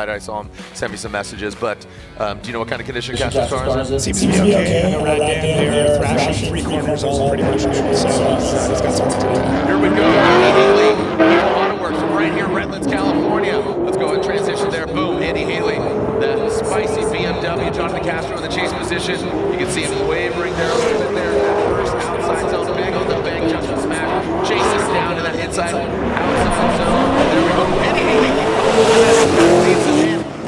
I saw him send me some messages, but do you know what kind of condition Castro's car is in? Seems to be okay. I know Red Dam there thrashing three corners all pretty much good, so he's got something to do. Here we go. Andy Haley, Auto Works from right here, Redlands, California. Let's go and transition there. Boom, Andy Haley, the spicy BMW, Jonathan Castro in the chase position. You can see him wavering there a little bit there. That first outside zone, bang on the bank, Justin Smack chases down in that inside outside zone. There we go. Andy Haley.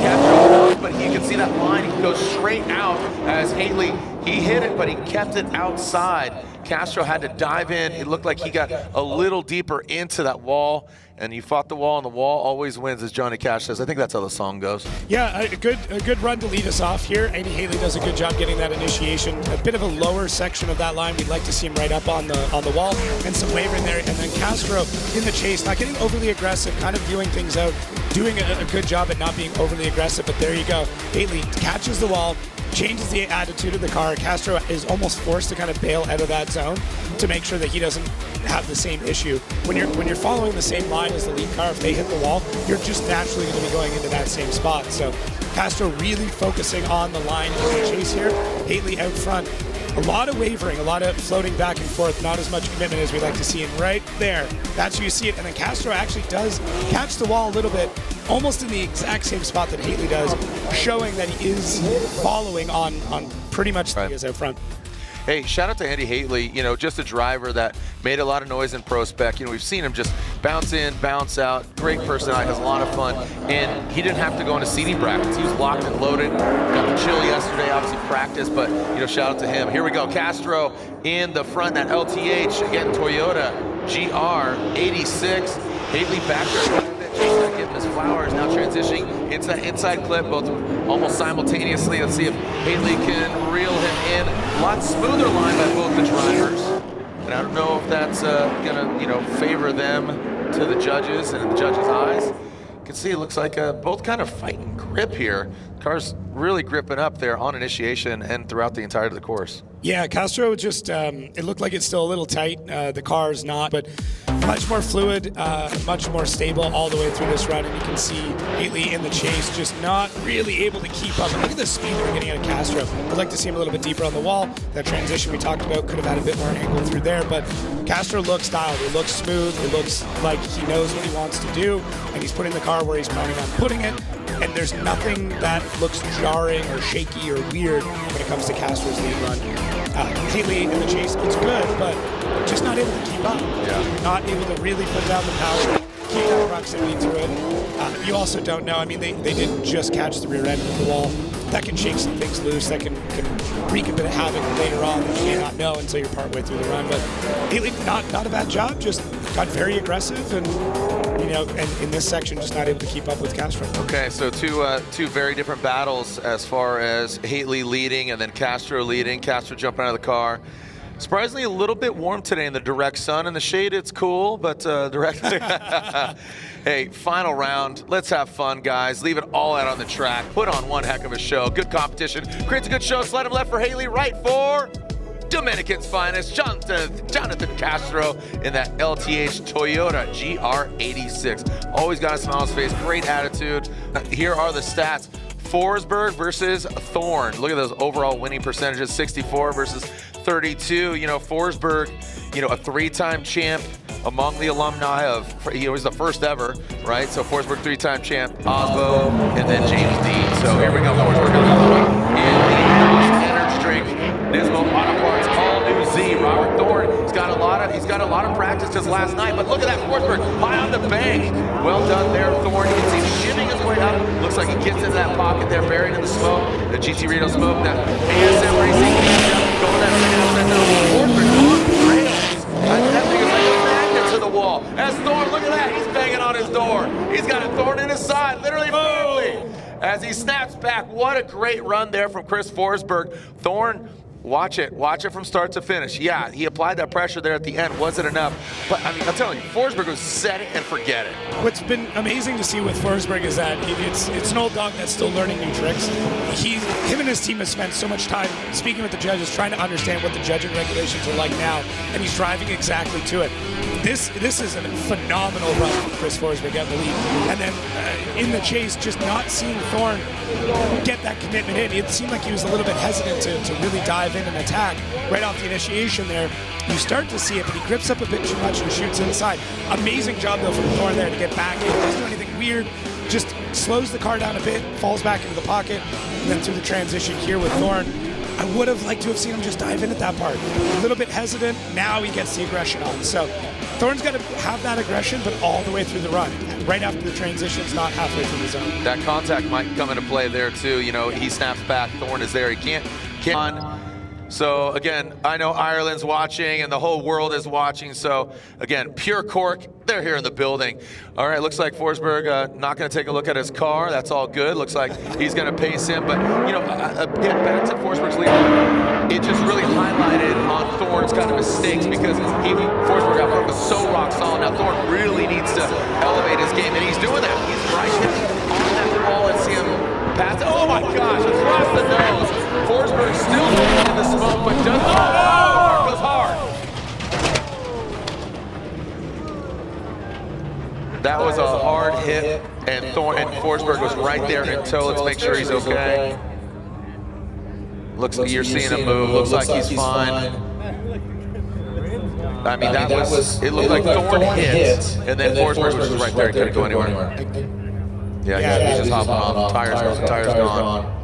Castro, but you can see that line. He goes straight out as Haley. He hit it, but he kept it outside. Castro had to dive in. It looked like he got a little deeper into that wall, and he fought the wall, and the wall always wins, as Johnny Cash says. I think that's how the song goes. Yeah, a good run to lead us off here. Andy Haley does a good job getting that initiation. A bit of a lower section of that line. We'd like to see him right up on the wall, and some wavering there. And then Castro in the chase, not getting overly aggressive, kind of viewing things out, doing a good job at not being overly aggressive. But there you go. Haley catches the wall, changes the attitude of the car. Castro is almost forced to kind of bail out of that zone to make sure that he doesn't have the same issue. When you're following the same line as the lead car, if they hit the wall, you're just naturally going to be going into that same spot. So Castro really focusing on the line in the chase here. Haley out front. A lot of wavering, a lot of floating back and forth, not as much commitment as we like to see. And right there, that's where you see it. And then Castro actually does catch the wall a little bit, almost in the exact same spot that Haley does, showing that he is following on pretty much the is out front. Hey, shout out to Andy Haley, you know, just a driver that made a lot of noise in Pro Spec. You know, we've seen him just bounce in, bounce out, great personality, has a lot of fun, and he didn't have to go into seating brackets. He was locked and loaded, got the chill yesterday, obviously practice, but, you know, shout out to him. Here we go, Castro in the front, that LTH, again, Toyota GR86. Haley back there. Not giving his flowers, now transitioning into that inside clip, both almost simultaneously. Let's see if Haley can reel him in. A lot smoother line by both the drivers. And I don't know if that's gonna, you know, favor them to the judges and in the judges' eyes. You can see it looks like both kind of fighting grip here. The car's really gripping up there on initiation and throughout the entirety of the course. Yeah, Castro just, it looked like it's still a little tight. The car's not, but much more fluid, much more stable all the way through this run. And you can see Haley in the chase just not really able to keep up. And look at the speed that we're getting out of Castro. I'd like to see him a little bit deeper on the wall. That transition we talked about could have had a bit more angle through there, but Castro looks dialed. It looks smooth. It looks like he knows what he wants to do, and he's putting the car where he's planning on putting it. And there's nothing that looks jarring or shaky or weird when it comes to Castro's lead run. Haley in the chase, it's good, but just not able to keep up. Yeah. Not able to really put down the power, keep that proximity to it. You also don't know, I mean, they didn't just catch the rear end of the wall. That can shake some things loose, that can wreak a bit of havoc later on that you may not know until you're partway through the run. But Haley, not a bad job, just got very aggressive and, you know, and in this section, just not able to keep up with Castro. Okay, so two very different battles as far as Haley leading and then Castro leading. Castro jumping out of the car. Surprisingly, a little bit warm today in the direct sun. In the shade, it's cool, but direct. Hey, final round. Let's have fun, guys. Leave it all out on the track. Put on one heck of a show. Good competition. Creates a good show. Slide him left for Haley, right for Dominican's finest, Jonathan Castro in that LTH Toyota GR86. Always got a smile on his face, great attitude. Here are the stats. Forsberg versus Thorn. Look at those overall winning percentages, 64 versus 32. You know, Forsberg, you know, a three-time champ among the alumni of, he was the first ever, right? So Forsberg, three-time champ, Osbo, and then James Dean. So here we go, Forsberg in the energy drink, Nismo Auto Parts, all new Z. Robert Thorn, he's got a lot of practice just last night, but look at that Forsberg, high on the bank. Well done there, Thorn. You can see him shimmy his way up. Looks like he gets into that pocket there, buried in the smoke, the GT Reno smoke, that ASM Racing going that second Forsberg on the rails. That thing is like a magnet to the wall. As Thorn, look at that, he's banging on his door. He's got a thorn in his side, literally firmly. As he snaps back, what a great run there from Chris Forsberg. Thorn Watch it from start to finish. Yeah, he applied that pressure there at the end. Was it enough? But I mean, I'm telling you, Forsberg was set it and forget it. What's been amazing to see with Forsberg is that it's an old dog that's still learning new tricks. Him and his team have spent so much time speaking with the judges, trying to understand what the judging regulations are like now, and he's driving exactly to it. This is a phenomenal run from Chris Forsberg at the lead. And then in the chase, just not seeing Thorn get that commitment in. It seemed like he was a little bit hesitant to really dive in and attack right off the initiation there. You start to see it, but he grips up a bit too much and shoots inside. Amazing job, though, from Thorn there to get back in. Doesn't do anything weird, just slows the car down a bit, falls back into the pocket, and then through the transition here with Thorn. I would have liked to have seen him just dive in at that part. A little bit hesitant, now he gets the aggression on. So Thorn's got to have that aggression, but all the way through the run. Right after the transitions, not halfway through the zone. That contact might come into play there too. You know, he snaps back, Thorn is there, he can't. So again, I know Ireland's watching and the whole world is watching. So again, pure cork, they're here in the building. All right, looks like Forsberg not going to take a look at his car. That's all good. Looks like he's going to pace him. But you know, again, back to Forsberg's lead, it just really highlighted on Thorn's kind of mistakes because Forsberg got front was so rock solid. Now Thorn really needs to elevate his game, and he's doing that. He's right on that ball and see him pass it. Oh my gosh, across the nose. Forsberg still in the smoke, but doesn't. Oh, goes hard. That was a hard hit, and Forsberg was right there until let's make sure he's okay. Looks like you're seeing him move. Looks like he's fine. I mean, that was. It looked like Thorn hit, and then Forsberg was just right there. He couldn't go anywhere. Yeah, he's just hopping off. Tires gone.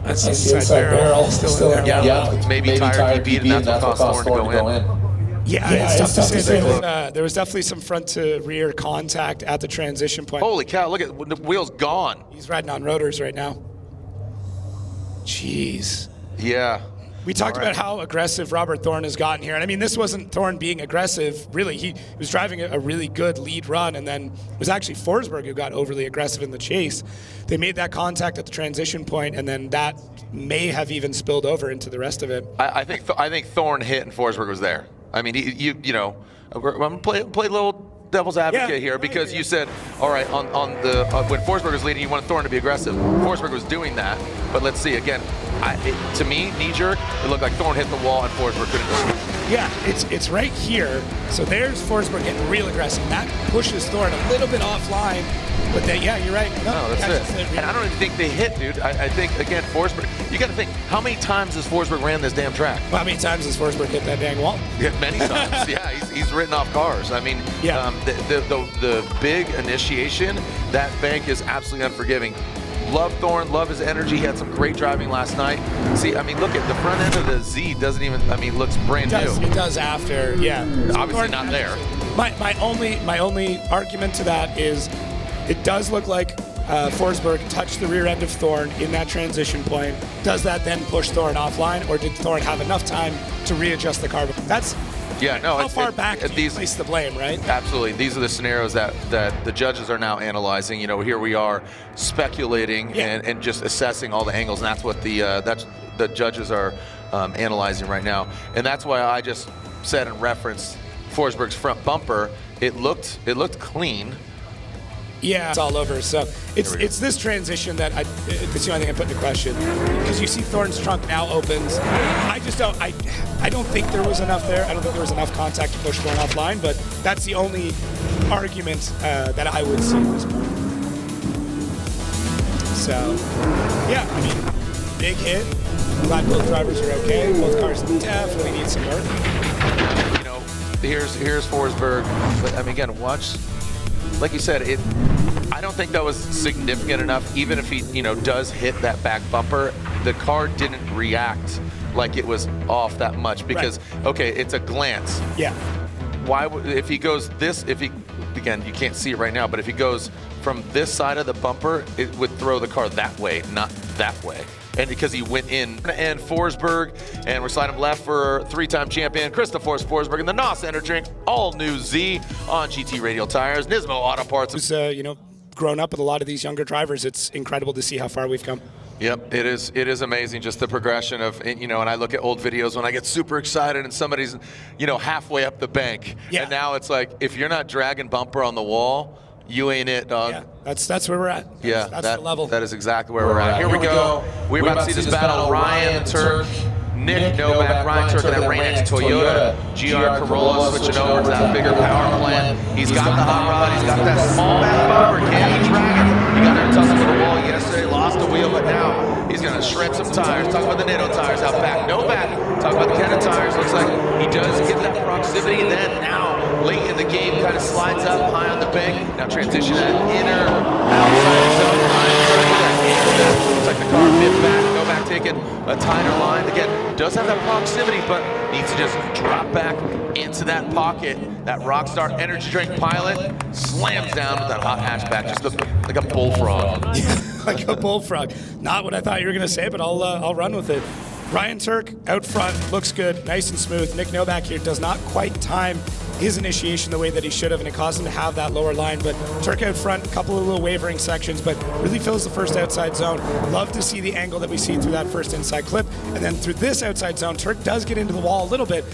That's the inside barrel still in there. Yeah, maybe tire he beat, and that's what caused Thorn to go in. Yeah, it's tough to say. There was definitely some front to rear contact at the transition point. Holy cow, look at the wheel's gone. He's riding on rotors right now. Jeez. Yeah. We talked about how aggressive Robert Thorn has gotten here. And I mean, this wasn't Thorn being aggressive, really. He was driving a really good lead run, and then it was actually Forsberg who got overly aggressive in the chase. They made that contact at the transition point, and then that may have even spilled over into the rest of it. I think Thorn hit and Forsberg was there. I mean, you know, I'm going to play a little devil's advocate here because you said, all right, on the when Forsberg was leading, you wanted Thorn to be aggressive. Forsberg was doing that, but let's see again. To me, knee-jerk, it looked like Thorn hit the wall and Forsberg couldn't do it. Yeah, it's right here. So there's Forsberg getting real aggressive. That pushes Thorn a little bit offline. But then, yeah, you're right. No, that's it. And I don't even think they hit, dude. I think, again, Forsberg, you got to think, how many times has Forsberg ran this damn track? Well, how many times has Forsberg hit that dang wall? Yeah, many times. Yeah, he's written off cars. I mean, yeah. The big initiation, that bank is absolutely unforgiving. Love Thorn, love his energy. He had some great driving last night. See, I mean, look at the front end of the Z doesn't even, I mean, looks brand new. It does after, yeah. Obviously not there. My only argument to that is it does look like Forsberg touched the rear end of Thorn in that transition point. Does that then push Thorn offline, or did Thorn have enough time to readjust the car? That's how far back do you place the blame, right? Absolutely. These are the scenarios that the judges are now analyzing. You know, here we are speculating and just assessing all the angles, and that's what the judges are analyzing right now. And that's why I just said in reference Forsberg's front bumper, it looked clean. Yeah, it's all over. So it's this transition that it's the only thing I put into question, because you see Thorn's trunk now opens. I don't think there was enough there. I don't think there was enough contact to push Thorn offline, but that's the only argument that I would see at this point. So yeah, I mean, big hit. I'm glad both drivers are okay. Both cars definitely need some work. You know, here's Forsberg, but I mean, again, watch. Like you said, I don't think that was significant enough. Even if he, does hit that back bumper, the car didn't react like it was off that much because, okay, it's a glance. Yeah. Why would, if he goes this, again, you can't see it right now, but if he goes from this side of the bumper, it would throw the car that way, not that way. And because he went in, and Forsberg, and we're sliding left for three-time champion Christopher Forsberg in the NOS Energy Drink, all new Z on GT Radial Tires, Nismo Auto Parts. Who's grown up with a lot of these younger drivers. It's incredible to see how far we've come. Yep, it is. It is amazing, just the progression of, you know. And I look at old videos when I get super excited and somebody's, you know, halfway up the bank, and now it's like if you're not dragging bumper on the wall, you ain't it, dog. Yeah, that's where we're at. That's the level. That is exactly where we're at. Here we go. We're about to see this battle: Ryan Tuerck, Nick Novak, Ryan Tuerck, and then Rain-X Toyota GR Corolla switching over to that bigger power plant. He's got the hot rod. He's got that small back bumper. Can he drag it? He got there and tussled with the wall yesterday, lost a wheel, but now he's going to shred some tires. Talk about the Nitto tires out back. Novak, talk about the Kenna tires. Looks like he does get that proximity. And then now, late in the game, kind of slides up high on the bank. Now transition that inner outside zone. Ryan Tuerck with that inner. Looks like the car bit back. Novak taking a tighter line. Again, does have that proximity, but needs to just drop back into that pocket. That Rockstar energy drink pilot slams down with that hot hatchback, just like a bullfrog. Yeah, like a bullfrog. Not what I thought you were going to say, but I'll run with it. Ryan Tuerck out front, looks good, nice and smooth. Nick Novak here does not quite time his initiation the way that he should have, and it caused him to have that lower line. But Tuerck out front, a couple of little wavering sections, but really fills the first outside zone. Love to see the angle that we see through that first inside clip. And then through this outside zone, Tuerck does get into the wall a little bit,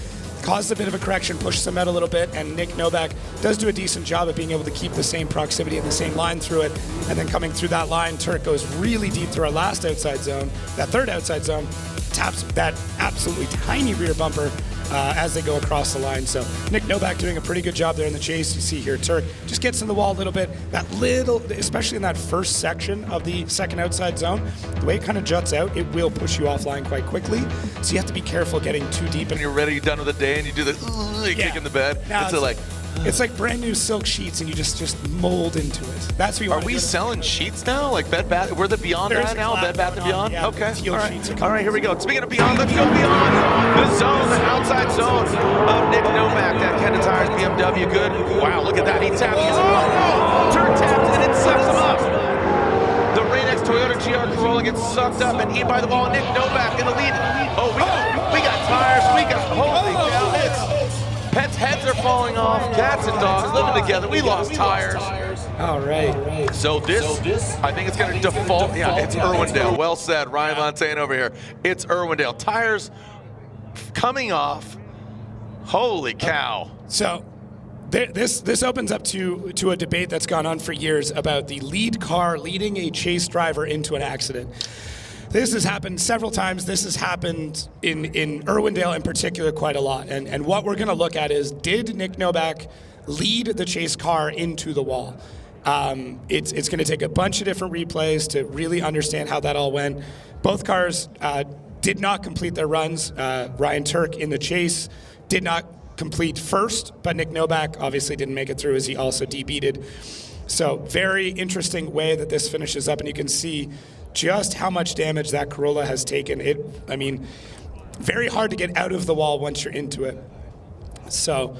caused a bit of a correction, pushes him out a little bit, and Nick Novak does do a decent job of being able to keep the same proximity and the same line through it. And then coming through that line, Tuerck goes really deep through our last outside zone, that third outside zone, taps that absolutely tiny rear bumper as they go across the line. So Nick Novak doing a pretty good job there in the chase. You see here, Tuerck just gets in the wall a little bit. That little, especially in that first section of the second outside zone, the way it kind of juts out, it will push you offline quite quickly. So you have to be careful getting too deep. And you're ready, you're done with the day, and you do the kick in the bed. Now It's like brand new silk sheets, and you just mold into it. That's what you want. Are we selling sheets now? Like Bed Bath? We're the Beyond guy now? Bed Bath & Beyond? Yeah, okay. teal sheets. All right, here we go. Speaking of Beyond, let's go Beyond. The zone, the outside zone of Nick Novak. That Kenna Tires BMW. Good. Wow, look at that. He tapped. Tuerck tapped, and it sucks him up. The Rain-X Toyota GR Corolla gets sucked up and eat by the ball. Nick Novak in the lead. Oh, we got tires. We got, holy cow. Pets' heads are falling off. Cats and dogs living together. We lost tires. All right. So this, I think it's going to default. Yeah, it's Irwindale. Well said, Ryan Montaigne over here. It's Irwindale. Tires coming off. Holy cow. So this opens up to a debate that's gone on for years about the lead car leading a chase driver into an accident. This has happened several times. This has happened in Irwindale in particular quite a lot. And what we're going to look at is, did Nick Novak lead the chase car into the wall? It's going to take a bunch of different replays to really understand how that all went. Both cars did not complete their runs. Ryan Tuerck in the chase did not complete first, but Nick Novak obviously didn't make it through as he also debeated. So very interesting way that this finishes up, and you can see just how much damage that Corolla has taken. I mean, very hard to get out of the wall once you're into it. So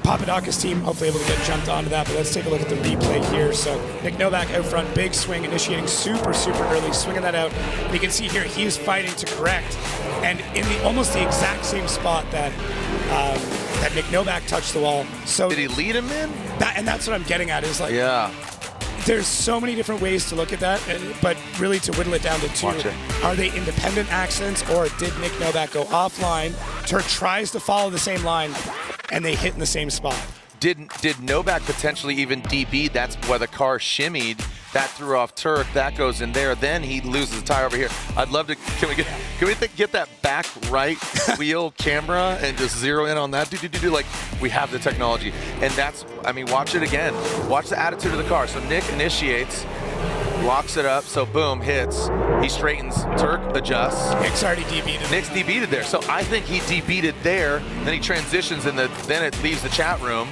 Papadakis' team hopefully able to get jumped onto that, but let's take a look at the replay here. So Nick Novak out front, big swing, initiating super early, swinging that out. And you can see here, he is fighting to correct. And in almost the exact same spot that Nick Novak touched the wall. So did he lead him in? And that's what I'm getting at, is like, yeah. There's so many different ways to look at that, but really to whittle it down to two. Are they independent accidents, or did Nick Novak go offline? Tuerck tries to follow the same line, and they hit in the same spot. Did Novak potentially even DB? That's why the car shimmied. That threw off Tuerck. That goes in there. Then he loses the tire over here. I'd love to. Can we get that back right wheel camera and just zero in on that? Like, we have the technology, and that's. I mean, watch it again. Watch the attitude of the car. So Nick initiates, locks it up. So boom, hits. He straightens. Tuerck adjusts. Nick's already DB'd. Nick's DB'd there. So I think he DB'd there. Then he transitions, and then it leaves the chat room.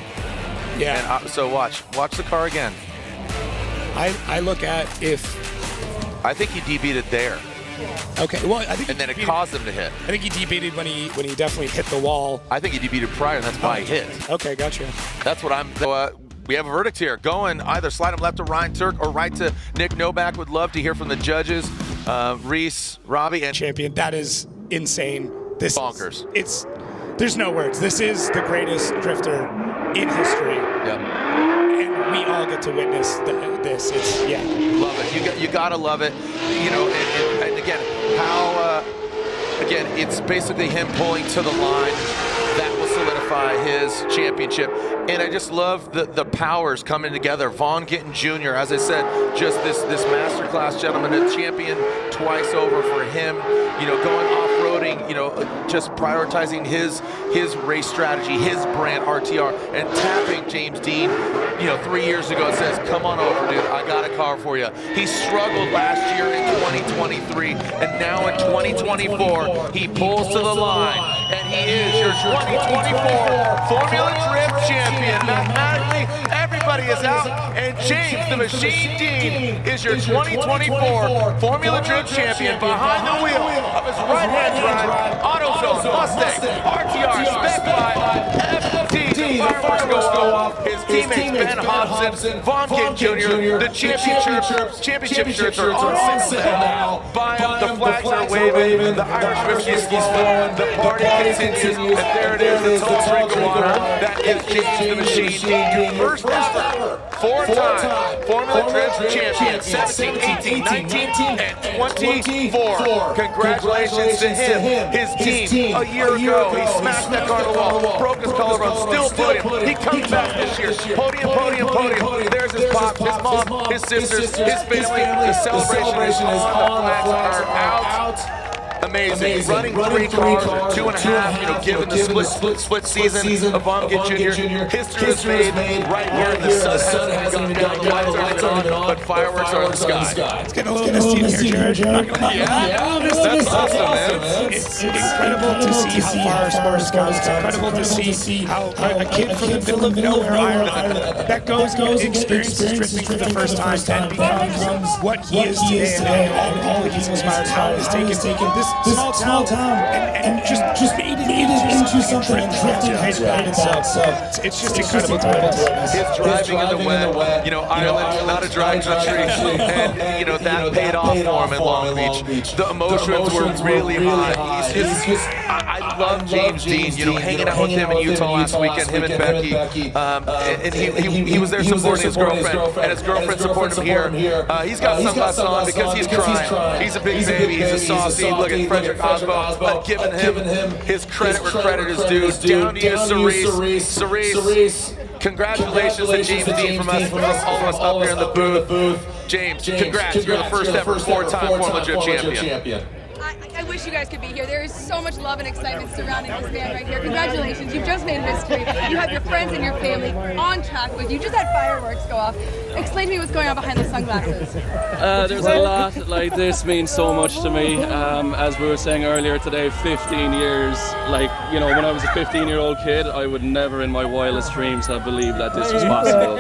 Yeah. And so watch the car again. I look at if. I think he DB'd it there. Okay, well, I think. And then it caused him to hit. I think he DB'd when he definitely hit the wall. I think he DB'd it prior, and that's why he hit. Okay, gotcha. That's what I'm. So, we have a verdict here. Going either slide him left to Ryan Tuerck or right to Nick Novak. Would love to hear from the judges, Reese, Robbie, and champion. That is insane. This bonkers. There's no words. This is the greatest drifter in history. Yep. And we all get to witness this. It's, yeah. Love it. You gotta love it. You know, and again, how again, it's basically him pulling to the line that will solidify his championship. And I just love the powers coming together. Vaughn Gittin Jr., as I said, just this masterclass gentleman, a champion twice over for him. You know, going off-roading, you know, just prioritizing his race strategy, his brand RTR, and tapping James Dean, you know, 3 years ago and says, come on over, dude, I got a car for you. He struggled last year in 2023, and now in 2024, he pulls to the line, and he is your 2024 Formula Drift champion. Mathematically, everybody is out, and James the Machine Dean is your 2024 Formula Drift champion behind the wheel of his right-hand drive, AutoZone, Mustang, RTR, Spec 5, FD, the fireworks go off. His teammates Ben Hobson, Vaughn Gittin Jr., the championship shirts are on sale now. Buy them, the flags are waving, the Irish whiskey's flowing, the party continues, and there it is, the tall drink of water. That is James the Machine Dean, your first ever four-time Formula Drift champion, 17, 18, 19, and 24. Congratulations to him, his team. A year ago, he smashed that car to the wall, broke his collarbone, still podium. He comes back this year, podium. There's his pop, his mom, his sisters, his family. The celebration is on. The flags are out. Amazing. Running three cars, 2.5, you know, given the split season of Vaughn Gittin Jr. History is made right here in the sun. Hasn't gone down, the lights aren't even on, but fireworks are in the sky. It's getting a little misty in here, Jared. That's awesome, man. It's incredible to see how far our sport has gone. It's incredible to see how a kid from the middle of nowhere, Ireland, that goes experiences drifting for the first time and becomes what he is today, and all that he's inspired by is taken this small town and just made it into something drifting. So it's just incredible to witness. His driving in the wet, you know, Ireland, not a dry country, and you know that paid off for him in Long Beach. The emotions were really high. I love James Dean. You know, hanging out with him in Utah last weekend, him and Becky, and he was there supporting his girlfriend, and his girlfriend supported him here. He's got sunglasses on because he's crying. He's a big baby. He's a saucy. Look at Frederick Osbo, giving him his credit where credit is due. Down to you, Cerise. Congratulations to James Dean from all of us up here in the booth. James, congrats. You're the first ever four-time Formula Drift champion. I wish you guys could be here. There is so much love and excitement surrounding this man right here. Congratulations, you've just made history. You have your friends and your family on track with you. Just had fireworks go off. Explain to me what's going on behind the sunglasses. There's a lot. Like, this means so much to me. As we were saying earlier today, 15 years. Like, you know, when I was a 15-year-old kid, I would never in my wildest dreams have believed that this was possible.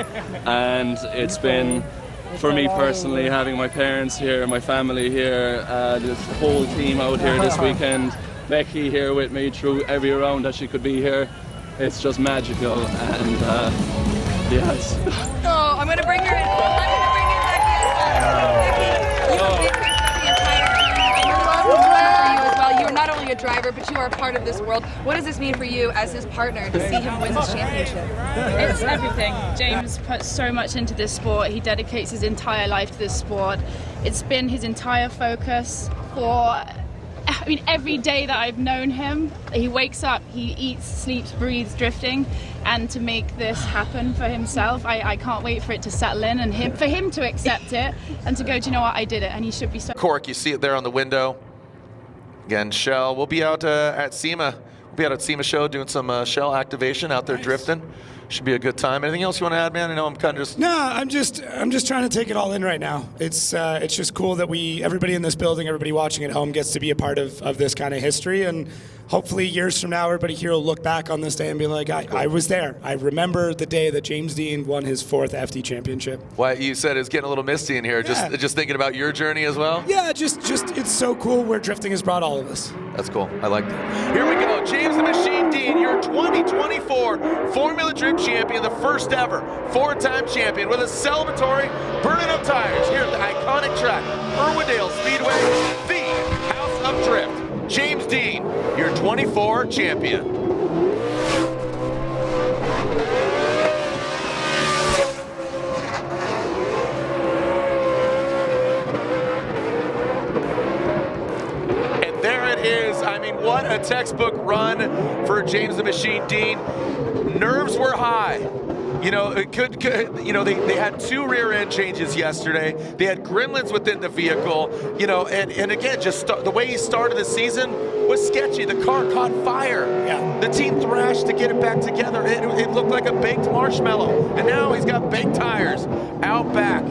And it's been, for me personally, having my parents here, my family here, this whole team out here this weekend, Becky here with me through every round that she could be here, it's just magical. And yes. Oh, I'm going to bring her in. I'm going to bring in Becky as well. Becky, you have been through the entire journey, and your love is for you as well. You are not only a driver, but you are a part of this world. What does this mean for you as his partner to see him win this championship? It's everything. James puts so much into this sport. He dedicates his entire life to this sport. It's been his entire focus for, every day that I've known him. He wakes up, he eats, sleeps, breathes drifting, and to make this happen for himself, I can't wait for it to settle in and for him to accept it and to go, do you know what, I did it, and he should be so. Cork, you see it there on the window. Again, Shell. We'll be out at SEMA. We'll be out at SEMA show doing some Shell activation out there drifting. Should be a good time. Anything else you want to add, man? I know I'm kind of just... No, I'm just trying to take it all in right now. It's just cool that everybody in this building, everybody watching at home gets to be a part of this kind of history, and hopefully years from now, everybody here will look back on this day and be like, I was there. I remember the day that James Dean won his 4th FD championship. What you said is getting a little misty in here. Yeah. Just thinking about your journey as well? Yeah, just it's so cool where drifting has brought all of us. That's cool. I like that. Here we go. James the Machine Dean, your 2024 Formula Drift champion, the first ever 4-time champion with a celebratory burning up tires here at the iconic track, Irwindale Speedway, the House of Drift. James Dean, your 24 champion. a textbook run for James the Machine Dean. Nerves were high. You know, they had 2 rear end changes yesterday. They had gremlins within the vehicle. You know, and again, just the way he started the season was sketchy. The car caught fire. Yeah. The team thrashed to get it back together. It looked like a baked marshmallow. And now he's got baked tires out back.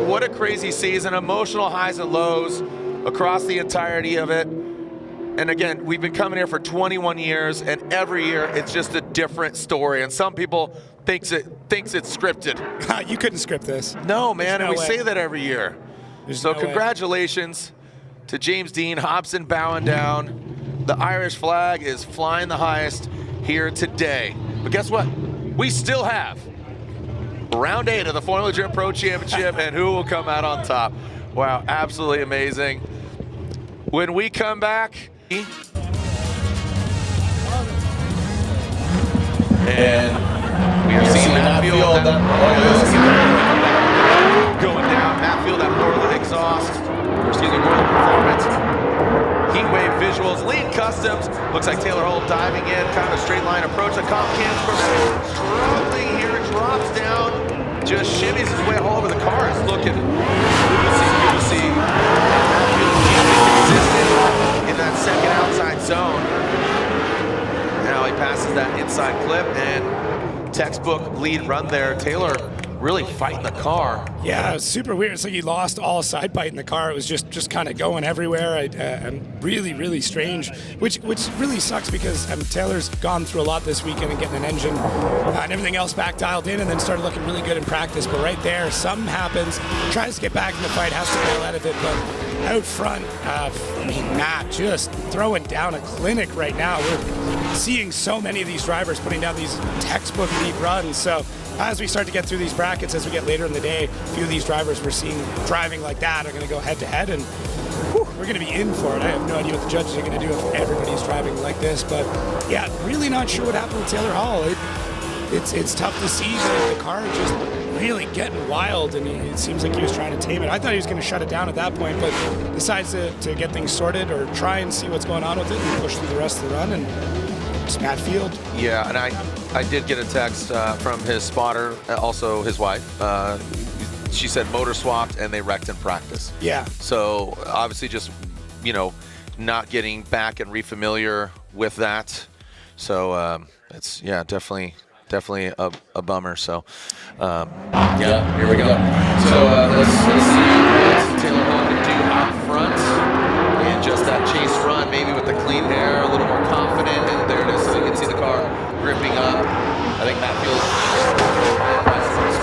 What a crazy season. Emotional highs and lows across the entirety of it. And again, we've been coming here for 21 years, and every year it's just a different story. And some people thinks it's scripted. You couldn't script this. No, man, and no we way. say that every year. So no way. congratulations to James Dean. Hobson bowing down. The Irish flag is flying the highest here today. But guess what? We still have round 8 of the Formula Gym Pro Championship, and who will come out on top? Wow, absolutely amazing. When we come back, and we are seeing Matt Field going down. Matt Field at Moreland Exhaust, Moreland Performance. Heat wave visuals, Lean Customs. Looks like Taylor Hull diving in, kind of a straight line approach. The comp cams struggling here, drops down, just shimmies his way all over the car. It's looking, you see. In that second outside zone. Now he passes that inside clip, and textbook lead run there. Taylor really fighting the car. Yeah, it was super weird. So he lost all side bite in the car. It was just kind of going everywhere. Really strange, which really sucks because Taylor's gone through a lot this weekend and getting an engine and everything else back dialed in, and then started looking really good in practice. But right there, something happens. Tries to get back in the fight, has to bail out of it, but out front, Matt just throwing down a clinic right now. We're seeing so many of these drivers putting down these textbook lead runs. So as we start to get through these brackets, as we get later in the day, a few of these drivers we're seeing driving like that are going to go head to head, and we're going to be in for it. I have no idea what the judges are going to do if everybody's driving like this, but yeah, really not sure what happened with Taylor Hull. It's tough to see the car just really getting wild, and it seems like he was trying to tame it. I thought he was going to shut it down at that point, but decides to get things sorted or try and see what's going on with it and push through the rest of the run. And it's Matt Field. Yeah, and I did get a text from his spotter, also his wife. She said motor swapped and they wrecked in practice. Yeah. So obviously just, not getting back and refamiliar with that. So it's, definitely a bummer. So, here we go. So let's see what Taylor Hull can do out front in just that chase run, maybe with the clean hair, a little more confident. And there it is. So you can see the car gripping up. I think Matt Field,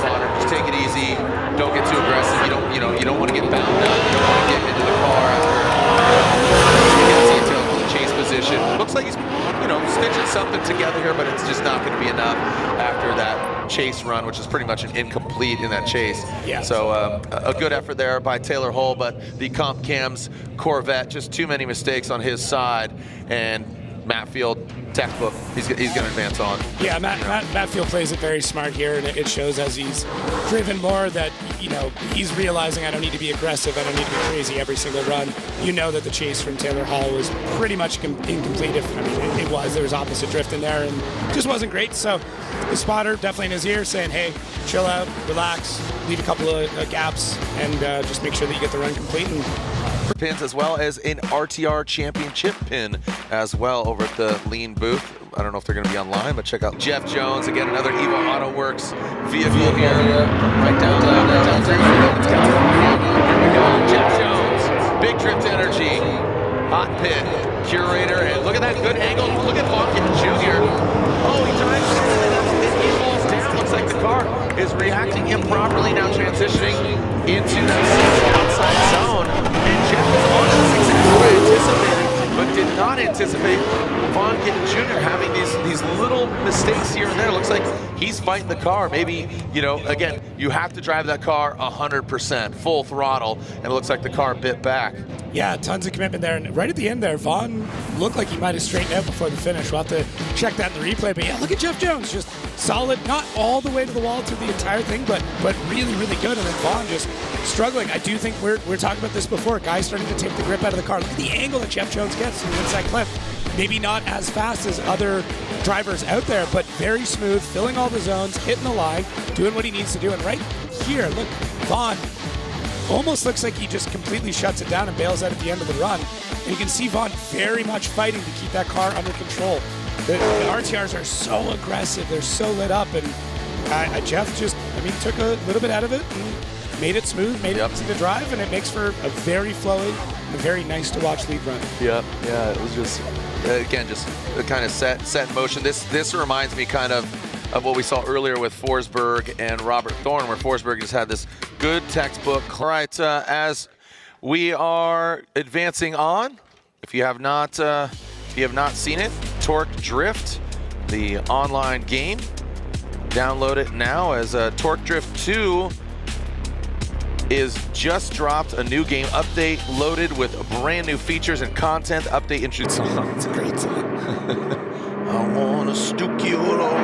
spotter, just take it easy. Don't get too aggressive. You don't want to get bound up. You don't want to get into the car after you can see Taylor in the chase position. Looks like he's stitching something together here, but it's just not going to be enough after that chase run, which is pretty much an incomplete in that chase. Yeah. So a good effort there by Taylor Hull, but the Comp Cams Corvette, just too many mistakes on his side, and Matt Field, textbook, he's going to advance on. Yeah, Matt Field plays it very smart here, and it shows as he's driven more that, he's realizing I don't need to be aggressive, I don't need to be crazy every single run. You know that the chase from Taylor Hull was pretty much incomplete. It was. There was opposite drift in there, and just wasn't great. So the spotter definitely in his ear saying, hey, chill out, relax, leave a couple of gaps, and just make sure that you get the run complete. And pins, as well as an RTR championship pin as well over at the Lean booth. I don't know if they're going to be online, but check out Jeff Jones, again, another Evo Auto Works vehicle here. Right down California. Here we go, Jeff Jones, Big Drift Energy, hot pit, curator, and look at that good angle. Look at Bonkin Jr. Oh, he drives and he falls down. Looks like the car is reacting improperly, now transitioning into that outside zone. And Jeff is on this exactly what I anticipated, but did not anticipate Von Gittin Jr. having these little mistakes here and there. Looks like he's fighting the car. Maybe, again, you have to drive that car 100%, full throttle, and it looks like the car bit back. Yeah, tons of commitment there. And right at the end there, Vaughn looked like he might have straightened out before the finish. We'll have to check that in the replay. But yeah, look at Jeff Jones, just solid, not all the way to the wall through the entire thing, but really, really good. And then Vaughn just struggling. I do think we're talking about this before. Guys starting to take the grip out of the car. Look at the angle that Jeff Jones gets from the inside clip. Maybe not as fast as other drivers out there, but very smooth, filling all the zones, hitting the line, doing what he needs to do. And right here, look, Vaughn almost looks like he just completely shuts it down and bails out at the end of the run. And you can see Vaughn very much fighting to keep that car under control. The RTRs are so aggressive, they're so lit up, and Jeff just, took a little bit out of it and made it smooth, made it easy to drive, and it makes for a very flowy, a very nice to watch lead run. Yeah, it was just, again, just kind of set in motion. This reminds me kind of what we saw earlier with Forsberg and Robert Thorne, where Forsberg just had this good textbook. All right, as we are advancing on, if you have not seen it, Torque Drift, the online game, download it now, as Torque Drift 2 is just dropped a new game update loaded with brand new features and content. Update introduced song. It's a great song. I wanna stook you all over.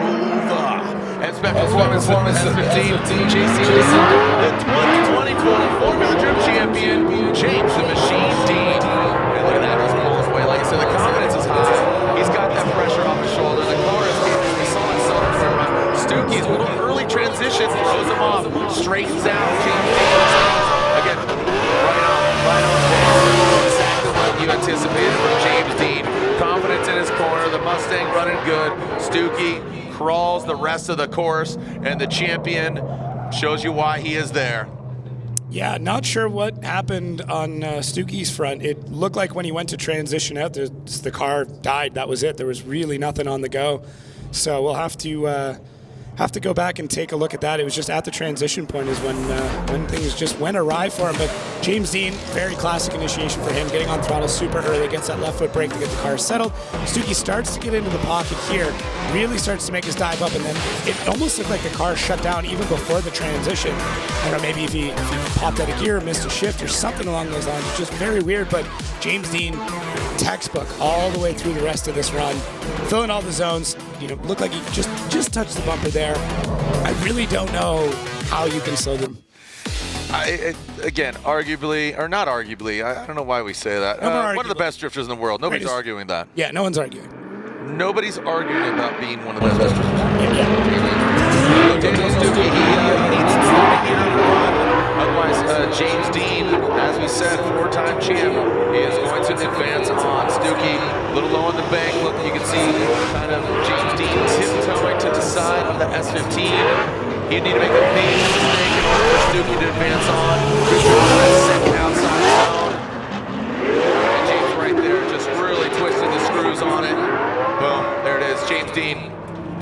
And special performance S15, JC the 2024 Formula Drift champion, James the Machine Dean. And look at that, just pulls away. Like I said, the confidence is high. He's got that pressure off his shoulder. The car is getting the solid center turn run. Stukey's a little early transition, throws him off, straightens out. James Dean, again, right on pace. Exactly what you anticipated from James Dean. Confidence in his corner, the Mustang running good. Stukey crawls the rest of the course, and the champion shows you why he is there. Yeah, not sure what happened on Stukey's front. It looked like when he went to transition out, the car died. That was it. There was really nothing on the go. So we'll have to go back and take a look at that. It was just at the transition point is when things just went awry for him. But James Dean, very classic initiation for him, getting on throttle super early, gets that left foot brake to get the car settled. Stukey starts to get into the pocket here, really starts to make his dive up, and then it almost looked like the car shut down even before the transition. I don't know, maybe if he popped out of gear or missed a shift or something along those lines. It's just very weird, but James Dean, textbook all the way through the rest of this run, filling all the zones. Looked like he just touched the bumper there. I really don't know how you can slow them. Again, arguably, or not arguably, I don't know why we say that. One of the best drifters in the world. Nobody's arguing that. Yeah, no one's arguing. Nobody's arguing about being one of the best drifters. Yeah. Daniel Stukey, he needs to start here for run. Otherwise, James Dean, as we said, four-time champ, is going to advance on Stukey. A little low on the bank. Look, you can see kind of James Dean tiptoeing to the side of the S15. He'd need to make a major mistake in order for Stukey to advance on. Second outside zone. And James right there just really twisting the screws on it. Boom, there it is. James Dean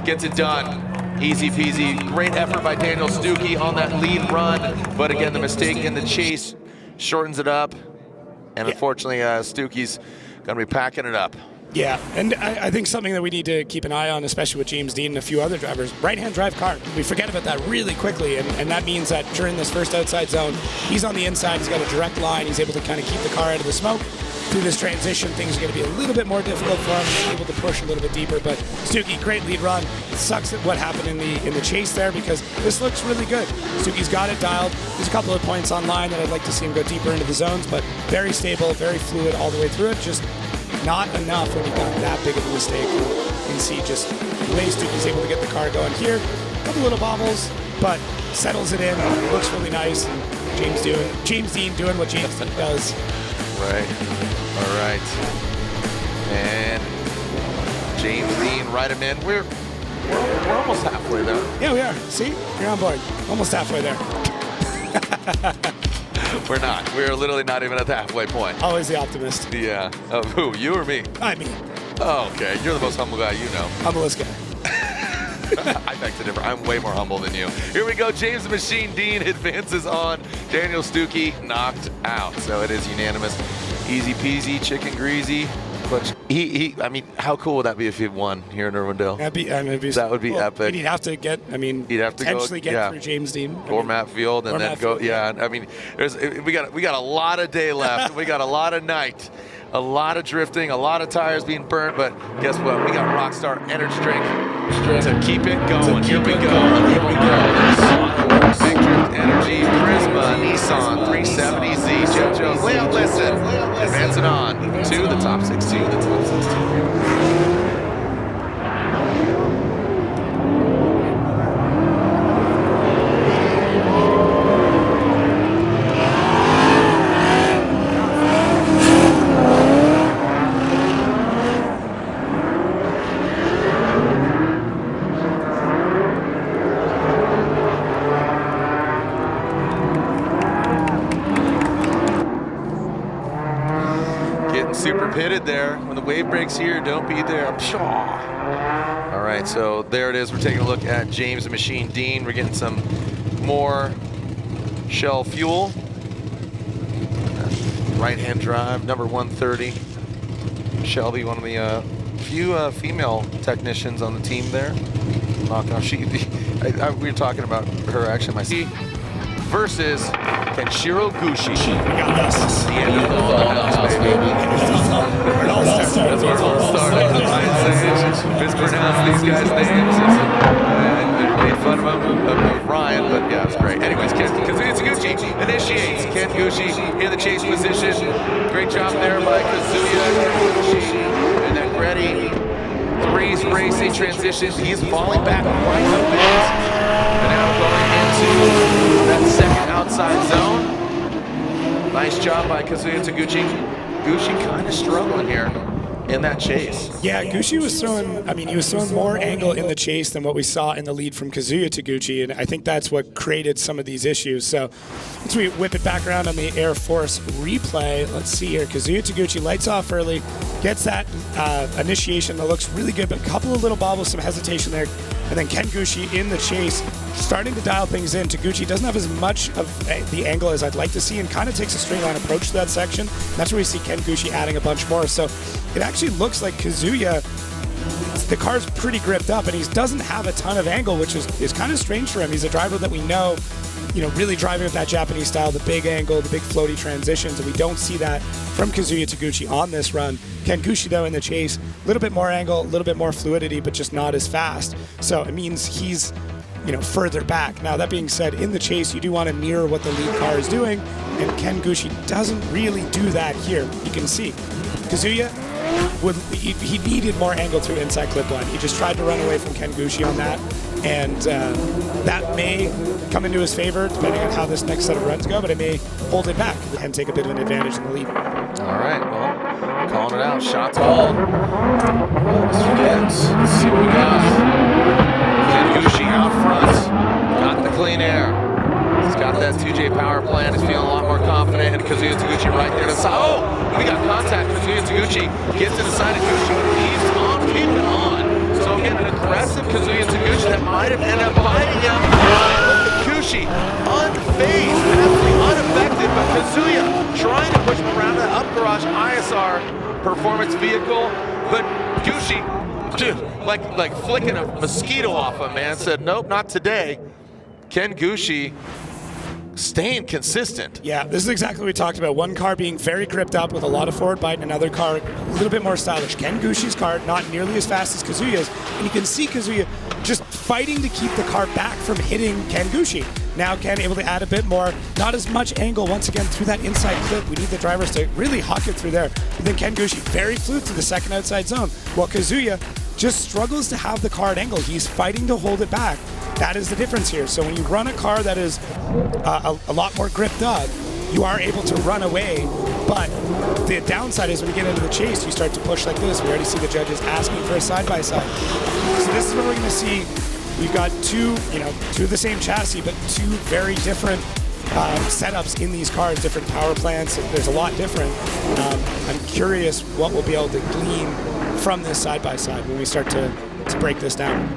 gets it done. Easy peasy. Great effort by Daniel Stukey on that lead run. But again, the mistake in the chase shortens it up. And unfortunately, Stukey's going to be packing it up. Yeah, and I think something that we need to keep an eye on, especially with James Dean and a few other drivers, right-hand drive car. We forget about that really quickly, and that means that during this first outside zone, he's on the inside, he's got a direct line, he's able to kind of keep the car out of the smoke. Through this transition, things are going to be a little bit more difficult for him. He's able to push a little bit deeper, but Stukey, great lead run. It sucks at what happened in the chase there, because this looks really good. Stukey's got it dialed. There's a couple of points online that I'd like to see him go deeper into the zones, but very stable, very fluid all the way through it. Just not enough when you've got that big of a mistake. You can see just the way Stukey's able to get the car going here. A couple little bobbles, but settles it in. Looks really nice. And James Dean doing what James Dean does. Right. All right. And James Dean, right him in. We're almost halfway there. Yeah, we are. See? You're on board. Almost halfway there. We're not. We're literally not even at the halfway point. Always the optimist. Yeah. Who? You or me? I mean. Oh, okay. You're the most humble guy you know. Humblest guy. I beg to differ. I'm way more humble than you. Here we go. James the Machine Dean advances on. Daniel Stukey knocked out. So it is unanimous. Easy peasy, chicken greasy. But I mean, how cool would that be if he won here in Irwindale? That would be epic. He'd have to get, he'd have to potentially get through James Dean. Or Matt Field and then go. Yeah, I mean, we got a lot of day left. We got a lot of night. A lot of drifting, a lot of tires being burnt, but guess what? We got Rockstar Energy Drink to keep it going. Here we go. Big Drift Energy, Prisma, Nissan 370Z, JoJo. Well, listen, advancing on to the top 16. Super pitted there. When the wave breaks here, don't be there. All right, so there it is. We're taking a look at James the Machine Dean. We're getting some more Shell fuel. Right-hand drive, number 130. Shelby, one of the few female technicians on the team there. We were talking about her actually. Versus Kenshiro Gushi. We got this. The end of the house, baby. That's where it all started. Mispronounced these guys' names. I made fun of Ryan, but yeah, it's great. Anyways, Kazuya Taguchi initiates. Ken Gushi in the chase position. Great job there by Kazuya Taguchi. And then Reddy. Threes racing transition. He's falling back quite a bit. And now going into that second outside zone. Nice job by Kazuya Taguchi. Gushi kind of struggling here in that chase. Yeah, Gushi was throwing, he was throwing more angle in the chase than what we saw in the lead from Kazuya Taguchi, and I think that's what created some of these issues. So once we whip it back around on the Air Force replay, let's see here. Kazuya Taguchi lights off early, gets that initiation that looks really good, but a couple of little bobbles, some hesitation there. And then Ken Gushi in the chase, starting to dial things in. Taguchi doesn't have as much of the angle as I'd like to see and kind of takes a straight line approach to that section. That's where we see Ken Gushi adding a bunch more. So it actually looks like Kazuya, the car's pretty gripped up and he doesn't have a ton of angle, which is kind of strange for him. He's a driver that we know, really driving with that Japanese style, the big angle, the big floaty transitions, and we don't see that from Kazuya Taguchi on this run. Ken Gushi, though, in the chase, a little bit more angle, a little bit more fluidity, but just not as fast. So it means he's, further back. Now, that being said, in the chase, you do want to mirror what the lead car is doing, and Ken Gushi doesn't really do that here. You can see Kazuya, he needed more angle through inside clip line. He just tried to run away from Ken Gushi on that, and that may come into his favor depending on how this next set of runs go, but it may hold it back and take a bit of an advantage in the lead. All right, well, calling it out. Shots called. Let's see what we got. Ken Gushi out front. Got the clean air. He's got that 2J power plant. He's feeling a lot more confident. And Kazuya Taguchi right there to the side. Oh, we got contact. Kazuya Taguchi gets to the side of Gushi. He's on, keeping on. So again, an aggressive Kazuya Taguchi that might have ended up biting him. Look at Gushi, unfazed, absolutely unaffected, but Kazuya trying to push him around the up garage ISR performance vehicle. But Gushi, dude, like flicking a mosquito off him, man. Said, nope, not today. Ken Gushi staying consistent. Yeah, this is exactly what we talked about. One car being very gripped up with a lot of forward bite, and another car a little bit more stylish. Ken Gushi's car not nearly as fast as Kazuya's, and you can see Kazuya just fighting to keep the car back from hitting Ken Gushi. Now Ken able to add a bit more, not as much angle once again through that inside clip. We need the drivers to really huck it through there. But then Ken Gushi very flew through the second outside zone, while Kazuya just struggles to have the car at angle. He's fighting to hold it back. That is the difference here. So when you run a car that is a lot more gripped up, you are able to run away, but the downside is when you get into the chase, you start to push like this. We already see the judges asking for a side-by-side. So this is what we're going to see. We've got two of the same chassis, but two very different setups in these cars, different power plants. There's a lot different. I'm curious what we'll be able to glean from this side-by-side when we start to break this down.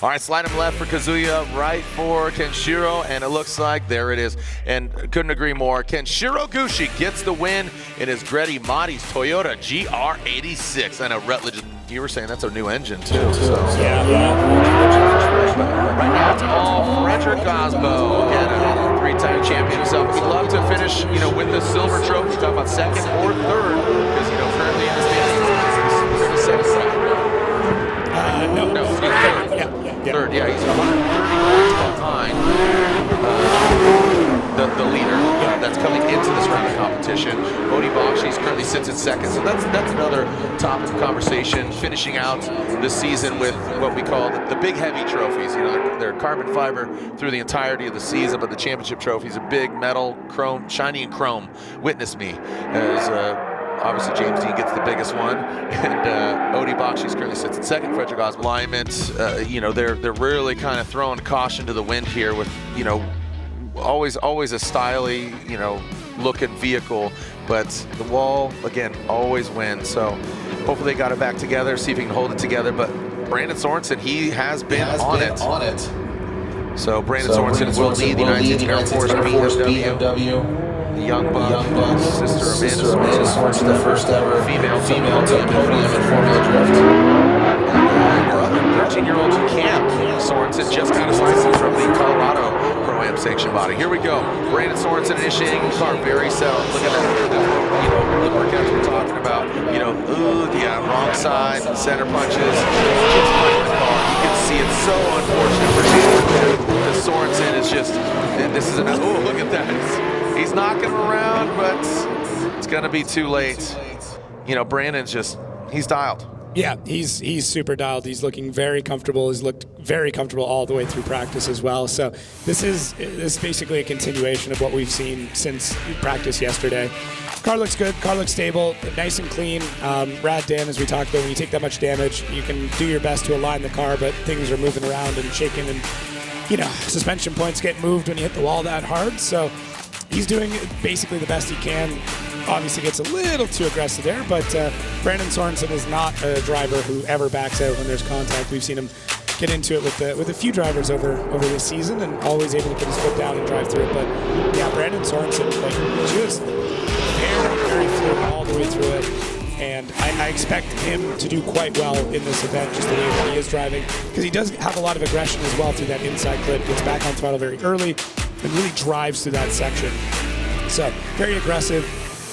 All right, slide him left for Kazuya, right for Kenshiro, and it looks like there it is. And couldn't agree more. Kenshiro Gushi gets the win in his Greddy Madi's Toyota GR86. I know Rutledge, you were saying that's a new engine too. So. Right now it's all Frederick Osbo, again, a three-time champion himself. He'd love to finish, with the silver trophy. Talk about second or third, because currently in the standings, he's second. No, he's third. Yeah. Third, yeah, he's 130 points behind the leader that's coming into this round of competition. Odie Bakshi currently sits in second, so that's another topic of conversation. Finishing out this season with what we call the big heavy trophies. They're carbon fiber through the entirety of the season, but the championship trophies are big metal, chrome, shiny and chrome. Witness me as. Obviously, James Dean gets the biggest one, and Odie Bakshi currently sits in second. Frederick Osmo Alignment, they're really kind of throwing caution to the wind here with, always a stylish, looking vehicle, but the wall again always wins. So hopefully they got it back together, see if he can hold it together. But Brandon Sorensen, he has been on it. So Brandon Sorensen will lead the United States Air Force BMW. The Young Buck, sister Amanda Sorensen, the first ever female to podium in Formula Drift. Brother, 13-year-old Cam Sorensen just got his license from the Colorado Pro-Am sanction body. Here we go. Brandon Sorensen initiating the car, very settled. Look at that. The workouts we're talking about. Wrong side, center punches. Just fighting the car. You can see it's so unfortunate for James because Sorensen is just. This is look at that. He's knocking him around, but it's going to be too late. Brandon's he's dialed. Yeah, he's super dialed. He's looking very comfortable. He's looked very comfortable all the way through practice as well. So this is basically a continuation of what we've seen since practice yesterday. Car looks good. Car looks stable, nice and clean. Rad Dan, as we talked about, when you take that much damage, you can do your best to align the car, but things are moving around and shaking, and suspension points get moved when you hit the wall that hard. So he's doing basically the best he can. Obviously gets a little too aggressive there, but Brandon Sorensen is not a driver who ever backs out when there's contact. We've seen him get into it with a few drivers over this season, and always able to put his foot down and drive through it. But yeah, Brandon Sorensen, just very fluid all the way through it. And I expect him to do quite well in this event, just the way that he is driving, because he does have a lot of aggression as well through that inside clip. Gets back on throttle very early and really drives through that section. So very aggressive,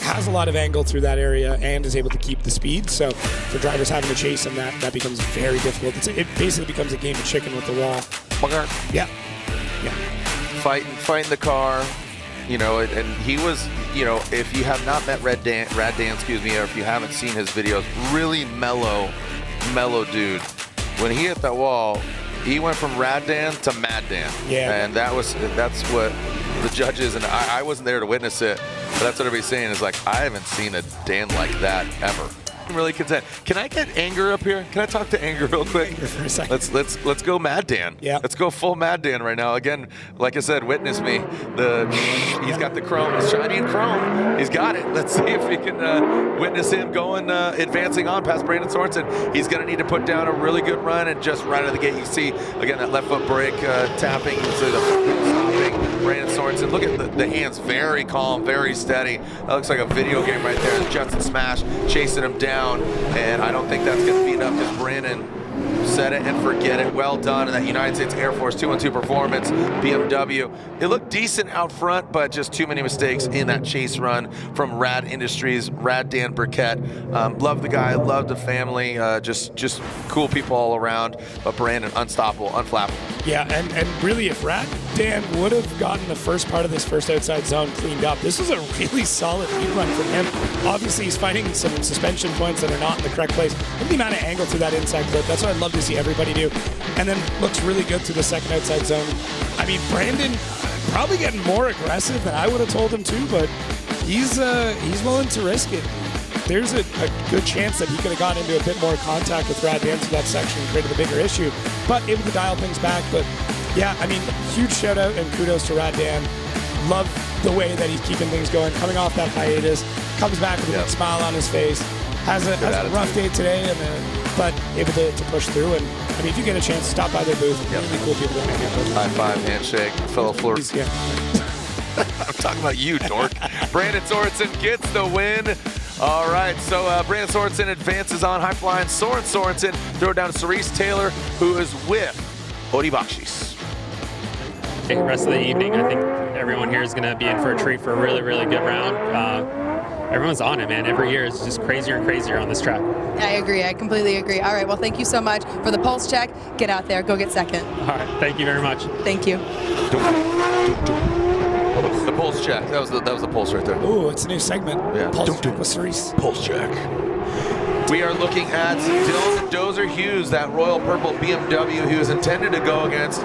has a lot of angle through that area, and is able to keep the speed. So for drivers having to chase him, that becomes very difficult. It basically becomes a game of chicken with the wall. Yeah. Fighting the car, and he was, if you have not met Rad Dan, or if you haven't seen his videos, really mellow dude. When he hit that wall, he went from Rad Dan to Mad Dan. Yeah. And that's what the judges, and I wasn't there to witness it, but that's what everybody's saying is I haven't seen a Dan like that ever. I'm really content. Can I get Anger up here? Can I talk to Anger real quick? Anger for a second. Let's go Mad Dan. Yeah. Let's go full Mad Dan right now. Again, like I said, witness me. He's got the chrome, it's shiny and chrome. He's got it. Let's see if we can witness him going, advancing on past Brandon Sorensen. He's going to need to put down a really good run, and just right out of the gate, you see again that left foot brake tapping. You see the stopping. Brandon Sorensen. Look at the hands, very calm, very steady. That looks like a video game right there. Justin Smash chasing him down, and I don't think that's going to be enough because Brandon set it and forget it. Well done in that United States Air Force 2-1-2 performance. BMW. It looked decent out front, but just too many mistakes in that chase run from Rad Industries, Rad Dan Burkett. Love the guy, love the family, just cool people all around. But Brandon, unstoppable, unflappable. Yeah, and really, if Rad Dan would have gotten the first part of this first outside zone cleaned up, this was a really solid lead run from him. Obviously, he's fighting some suspension points that are not in the correct place. Look at the amount of angle through that inside clip. That's what I'd love to see everybody do. And then looks really good through the second outside zone. I mean, Brandon probably getting more aggressive than I would have told him to, but he's willing to risk it. There's a good chance that he could have gotten into a bit more contact with Rad Dan through that section and created a bigger issue, but able to dial things back. But yeah, I mean, huge shout out and kudos to Rad Dan. Love the way that he's keeping things going, coming off that hiatus, comes back with a big smile on his face, has a rough day today, but able to push through, and I mean, if you get a chance, stop by their booth. Really cool people to hang out with. High five, handshake, fellow Florida. Yeah. I'm talking about you, dork. Brandon Sorensen gets the win. All right, so Brandon Sorensen advances on high flying. Sorensen throw it down to Cerise Taylor, who is with Odi Bakshis. The rest of the evening, I think everyone here is going to be in for a treat for a really, really good round. Everyone's on it, man. Every year it's just crazier and crazier on this track. I agree. I completely agree. All right. Well, thank you so much for the pulse check. Get out there. Go get second. All right, thank you very much. Thank you. The pulse check. That was the pulse right there. Ooh, it's a new segment. Yeah. Pulse check with Cerise. Pulse check. We are looking at Dylan Dozer Hughes, that royal purple BMW. He was intended to go against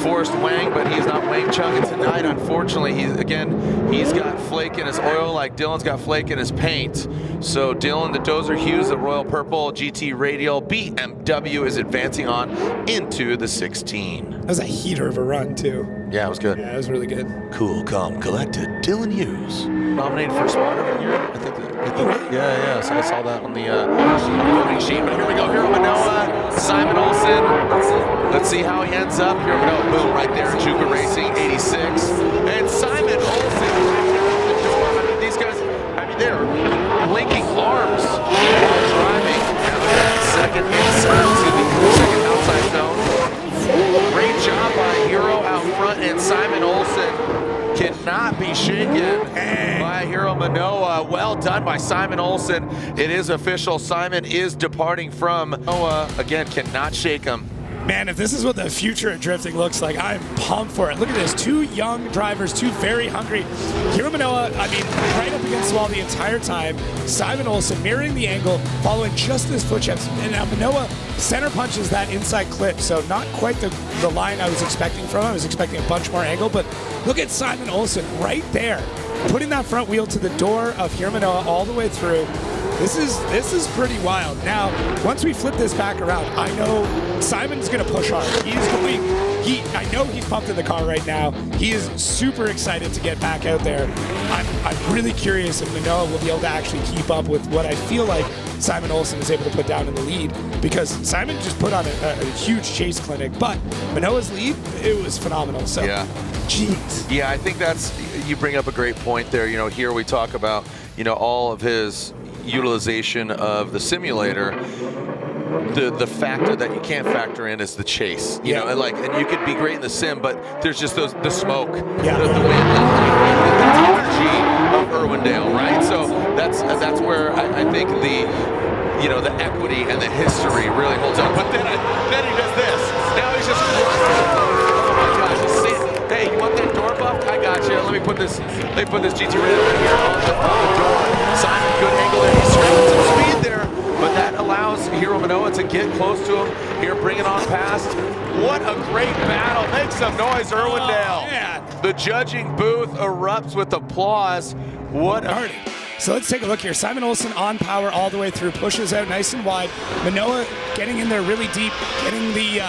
Forrest Wang, but he's not Wang Chung tonight. Unfortunately, he's got flake in his oil like Dylan's got flake in his paint. So Dylan, the Dozer Hughes, the royal purple GT Radial BMW is advancing on into the 16. That was a heater of a run, too. Yeah, it was good. Yeah, it was really good. Cool, calm, collected. Dylan Hughes nominated for spot of the year. I think. Yeah. So I saw that on the voting sheet. But here we go. Hiro Manoa, Simon Olsen. Let's see how he ends up. Hiro Manoa, boom, right there. Juka Racing, 86, and Simon Olsen. I mean, these guys. I mean, they're linking arms while driving. Now they're at second outside zone. Great job by Hiro out front, and Simon Olsen cannot be shaken by Hiro Manoa. Well done by Simon Olsen. It is official. Simon is departing from Manoa. Again, cannot shake him. Man, if this is what the future of drifting looks like, I'm pumped for it. Look at this, two young drivers, two very hungry. Hiro Manoa, I mean, right up against the wall the entire time. Simon Olsen mirroring the angle, following just his footsteps. And now Manoa center punches that inside clip, so not quite the line I was expecting from him. I was expecting a bunch more angle, but look at Simon Olsen right there, putting that front wheel to the door of Hiro Manoa all the way through. This is pretty wild. Now, once we flip this back around, I know Simon's gonna push hard. I know he's pumped in the car right now. He is super excited to get back out there. I'm really curious if Manoa will be able to actually keep up with what I feel like Simon Olsen is able to put down in the lead, because Simon just put on a huge chase clinic, but Manoa's lead, it was phenomenal. So, Yeah. Jeez. Yeah, I think you bring up a great point there. Here we talk about, all of his utilization of the simulator. The factor that you can't factor in is the chase. You know, and you could be great in the sim, but there's just the smoke, the wind, the energy of Irwindale, right? So that's where I think the equity and the history really holds up. But then he does this. Now he's just oh my gosh, he's saying, hey, you want that door buff? I got you. Let me put this GT Radial in here on the door. Simon, good angle there. He's scraping some speed there, but that allows Hiro Manoa to get close to him. Here, bring it on past. What a great battle. Make some noise, Irwindale. Oh, the judging booth erupts with applause. What a... So let's take a look here. Simon Olsen on power all the way through, pushes out nice and wide. Manoa getting in there really deep, getting the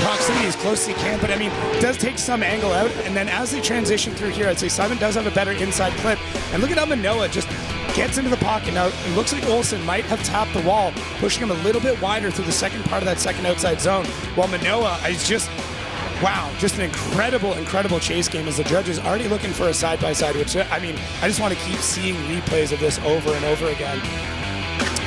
proximity as close as he can, but I mean, does take some angle out. And then as they transition through here, I'd say Simon does have a better inside clip. And look at how Manoa just gets into the pocket. Now, it looks like Olsen might have tapped the wall, pushing him a little bit wider through the second part of that second outside zone, while Manoa is just... Wow, just an incredible chase game as the judge is already looking for a side-by-side, which, I mean, I just want to keep seeing replays of this over and over again.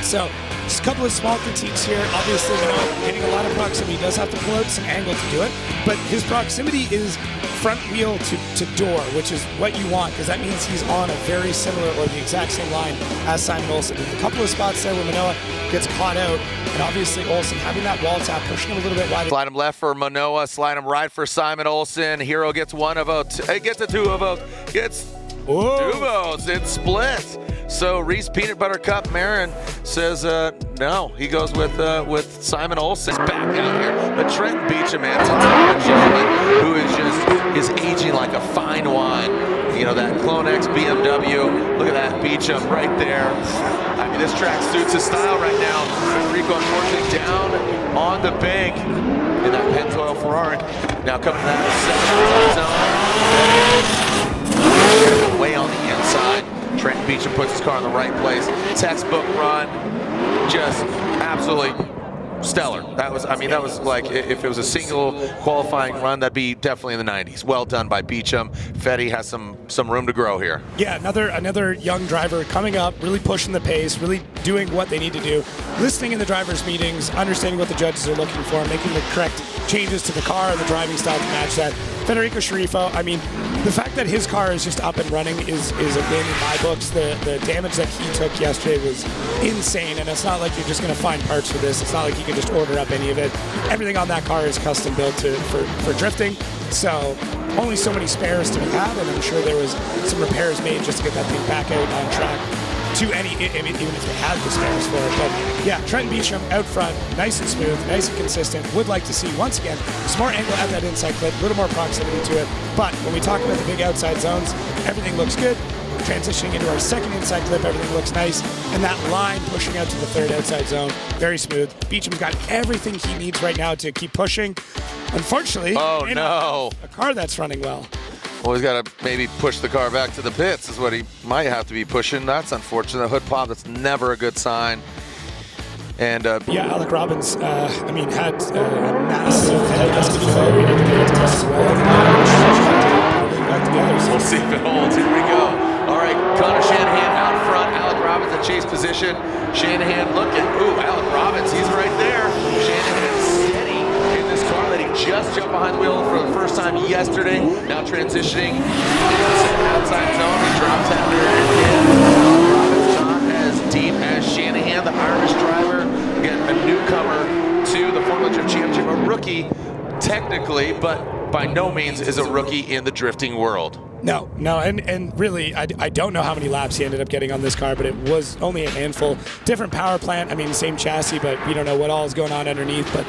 So, just a couple of small critiques here. Obviously, getting a lot of proximity. He does have to pull out some angle to do it, but his proximity is front wheel to door, which is what you want, because that means he's on a very similar or the exact same line as Simon Olsen. There's a couple of spots there where Manoa gets caught out, and obviously Olsen having that wall tap, pushing him a little bit wider. Slide him left for Manoa, slide him right for Simon Olsen. Hiro gets one of vote, gets a two of vote, gets two votes. It's split. So Reese Peanut Butter Cup Marin says no. He goes with Simon Olsen. Back out here, but Trenton Beecham, man, gentleman who is aging like a fine wine. That Clone X BMW. Look at that Beecham right there. I mean, this track suits his style right now. Rico, unfortunately, down on the bank in that Pennzoil Ferrari. Now coming to that zone. Way on the inside. Trenton Beecham puts his car in the right place. Textbook run. Just absolutely stellar. That was, I mean, that was like, if it was a single qualifying run, that'd be definitely in the 90s. Well done by Beecham. Fetty has some room to grow here. Yeah, another young driver coming up, really pushing the pace, really doing what they need to do, listening in the drivers' meetings, understanding what the judges are looking for, making the correct changes to the car and the driving style to match that. Federico Sharifo, I mean, the fact that his car is just up and running is a win in my books. The damage that he took yesterday was insane, and it's not like you're just going to find parts for this. It's not like you can just order up any of it. Everything on that car is custom built for drifting, so only so many spares to be had, and I'm sure there was some repairs made just to get that thing back out on track to any, I mean, even if they had the spares for it. But yeah, Trenton Beecham out front, nice and smooth, nice and consistent. Would like to see, once again, some more angle at that inside clip, a little more proximity to it. But when we talk about the big outside zones, everything looks good. Transitioning into our second inside clip, everything looks nice. And that line pushing out to the third outside zone, very smooth. Beecham's got everything he needs right now to keep pushing. Unfortunately, Oh, no. a car that's running well. Well, he's got to maybe push the car back to the pits is what he might have to be pushing. That's unfortunate. Hood pop, that's never a good sign. And yeah, Alec Robbins, I mean, had a massive head discount. We need to get it to us as well. Back together. we'll see if it holds. Here we go. All right, Connor Shanahan out front. Alec Robbins in chase position. Shanahan looking. Ooh, Alec Robbins, he's right there. Shanahan steady in this car that he just jumped behind the wheel for the first time yesterday. Now transitioning into the second outside zone. He drops after it again. Robbins not as deep as Shanahan, the Irish driver. Again, a newcomer to the Formula Drift Championship, a rookie technically, but by no means is a rookie in the drifting world. No, and really, I don't know how many laps he ended up getting on this car, but it was only a handful. Different power plant, I mean, same chassis, but we don't know what all is going on underneath, but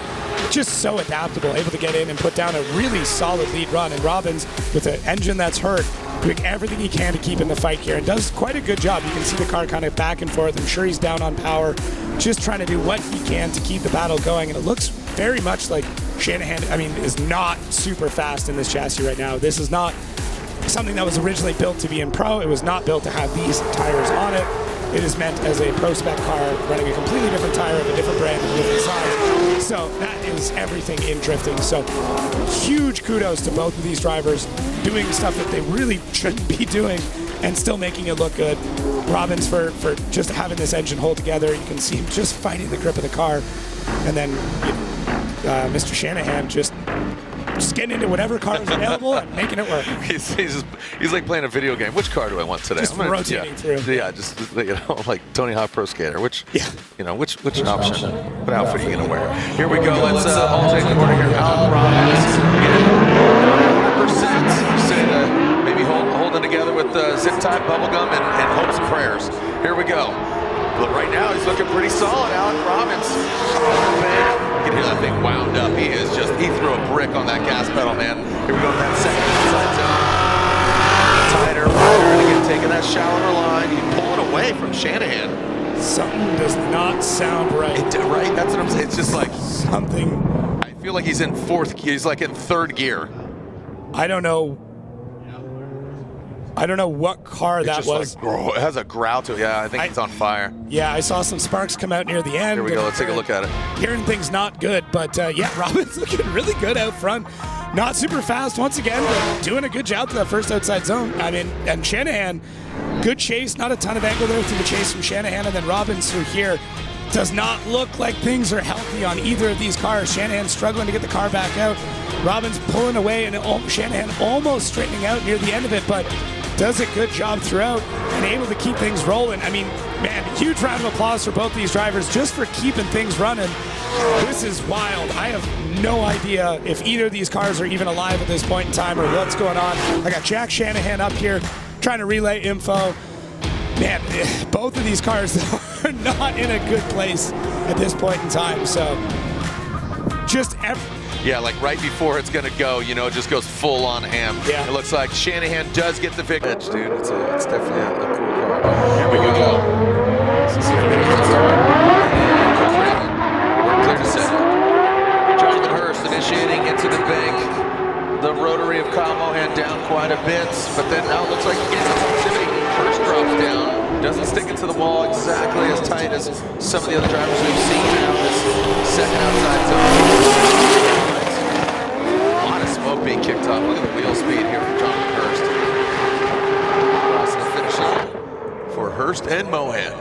just so adaptable, able to get in and put down a really solid lead run. And Robbins, with an engine that's hurt, doing everything he can to keep in the fight here, and does quite a good job. You can see the car kind of back and forth. I'm sure he's down on power, just trying to do what he can to keep the battle going, and it looks very much like Shanahan, I mean, is not super fast in this chassis right now. This is not something that was originally built to be in pro. It was not built to have these tires on it. It is meant as a pro spec car running a completely different tire of a different brand of a different size. So that is everything in drifting. So huge kudos to both of these drivers doing stuff that they really shouldn't be doing and still making it look good. Robbins for just having this engine hold together. You can see him just fighting the grip of the car. And then Mr. Shanahan just getting into whatever car is available and making it work. He's like playing a video game. Which car do I want today? Just rotating through. Yeah, just like Tony Hawk Pro Skater. Which option? What outfit are you gonna wear? Here we go. Let's all take the order here. Alec Robbins again, 100%. Maybe holding together with zip tie, bubblegum, and hopes and prayers. Here we go. But right now he's looking pretty solid. Alec Robbins. You can hear that thing wound up. He threw a brick on that gas pedal, man. Here we go to that second inside zone. Tighter, and again taking that shallower line. He's pulling away from Shanahan. Something does not sound right. Right? That's what I'm saying. It's just like something. I feel like he's in fourth gear. He's like in third gear. I don't know what car that was. Like, it has a growl to it. Yeah, I think it's on fire. Yeah, I saw some sparks come out near the end. Here we go. Let's take a look at it. Hearing things not good, but yeah, Robbins looking really good out front. Not super fast once again, but doing a good job to that first outside zone. I mean, and Shanahan, good chase. Not a ton of angle there through the chase from Shanahan, and then Robbins through here. Does not look like things are healthy on either of these cars. Shanahan struggling to get the car back out. Robbins pulling away, and Shanahan almost straightening out near the end of it, but does a good job throughout and able to keep things rolling. I mean, man, huge round of applause for both these drivers just for keeping things running. This is wild. I have no idea if either of these cars are even alive at this point in time or what's going on. I got Jack Shanahan up here trying to relay info. Man, both of these cars are not in a good place at this point in time. So just yeah, like right before it's gonna go, it just goes full on ham. Yeah. It looks like Shanahan does get the victory. Dude, it's definitely a cool car. Here we go. Let's see if we can we're clear to set. Jonathan Hurst initiating into the bank. The rotary of Kyle Mohan down quite a bit, but then now it looks like he gets some proximity. Hurst Hurst drops down, doesn't stick it to the wall exactly as tight as some of the other drivers we've seen now this second outside zone. A lot of smoke being kicked off. Look at the wheel speed here from Jonathan Hurst. Crossing the finish line for Hurst and Mohan.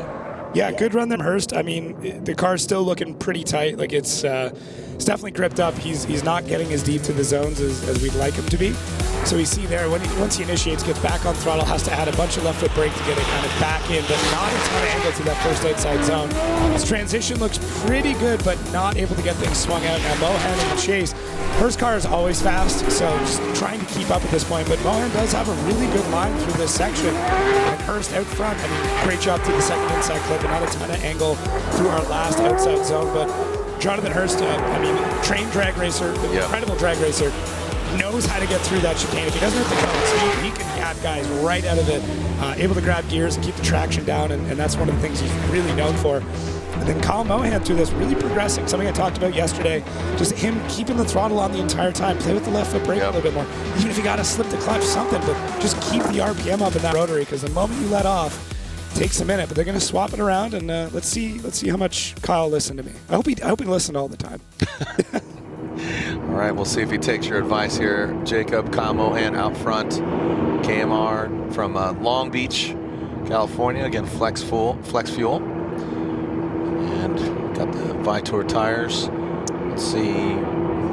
Yeah, good run there, Hurst. I mean, the car's still looking pretty tight. Like it's definitely gripped up. He's not getting as deep to the zones as we'd like him to be. So we see there once he initiates, gets back on throttle, has to add a bunch of left foot brake to get it kind of back in, but not a ton of angle to that first outside zone. His transition looks pretty good, but not able to get things swung out. Now Mohan in the chase. Hurst's car is always fast, so just trying to keep up at this point. But Mohan does have a really good line through this section. And Hurst out front, I mean, great job through the second inside clip, and not a ton of angle through our last outside zone. But Jonathan Hurst, I mean, trained drag racer, incredible drag racer, knows how to get through that chicane. If he doesn't hit the cones, he can grab guys right out of it, able to grab gears and keep the traction down, and that's one of the things he's really known for. And then Kyle Mohan through this, really progressing, something I talked about yesterday, just him keeping the throttle on the entire time, play with the left foot brake a little bit more. Even if you got to slip the clutch, something, but just keep the RPM up in that rotary, because the moment you let off, it takes a minute, but they're going to swap it around, and let's see how much Kyle listened to me. I hope he listened all the time. All right, we'll see if he takes your advice here, Jacob. Kyle Mohan out front, KMR from Long Beach, California. Again, Flex Fuel, and got the Vitor tires. Let's see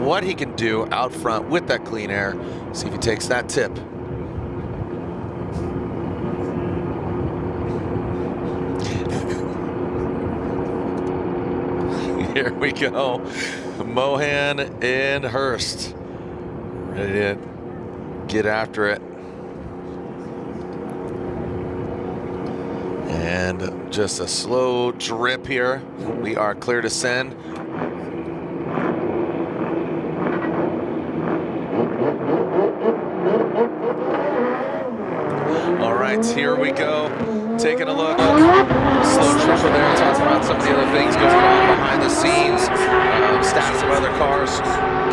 what he can do out front with that clean air. See if he takes that tip. Here we go. Mohan and Hurst ready to get after it. And just a slow drip here. We are clear to send. All right, here we go. Taking a look. Slow tripper there, talking about some of the other things going on behind the scenes. Stats of other cars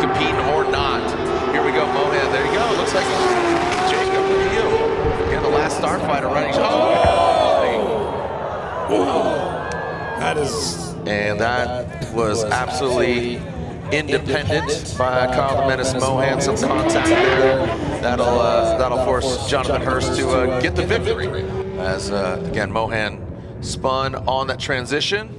competing or not. Here we go, Mohan. There you go. Looks like Jacob, look at you. Again, the last Starfighter running. That is. And that was absolutely independent by Kyle the Menace Mohan. Some contact there. That'll force Jonathan Hurst to get the victory. As again, Mohan spun on that transition.